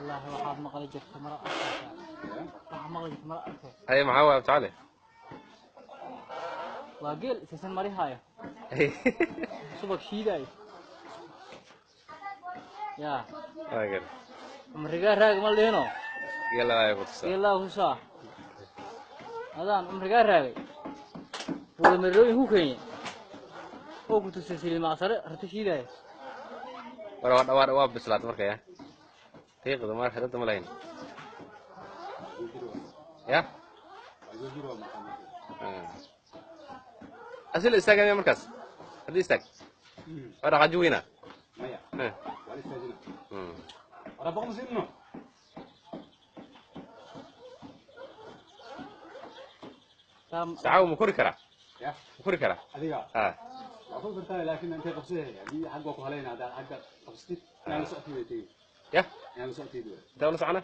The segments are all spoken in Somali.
والله waxaad maqli jirtay mar arkaysa waxaad maqli jirtay mar arkay هاي معاه تعالى waa geel sisan mari haayo subag shiiday ya راجل umriga raag ma leeno يلا هاي بتصل ilaa husa adaan umriga raagay wada marooyin ku keenay oo ku tusay maasare arta shiiday ورا بسلات مركا يا تيقظ ما خدت ملاين يا أصل استاج يا مركز هذي استاج ورا عجوينا مايا ولا استاجنا ورا بقوم سنو ساعة مكركرة يا مكركرة adiga waxu firtaa laakiin intee qabsay hadii xaq ku haleen hada xaq qabstid aan socodii يا aan socodii دولة سعنا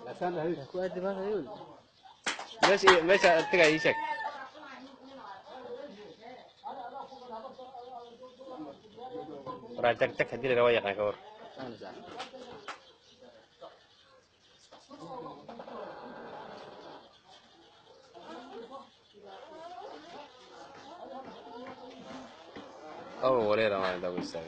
la san hay ku aadibaa hayul ماشي تقع يشك راجعك تك هدي رواية كور أول وليرة ما عندها ويساوي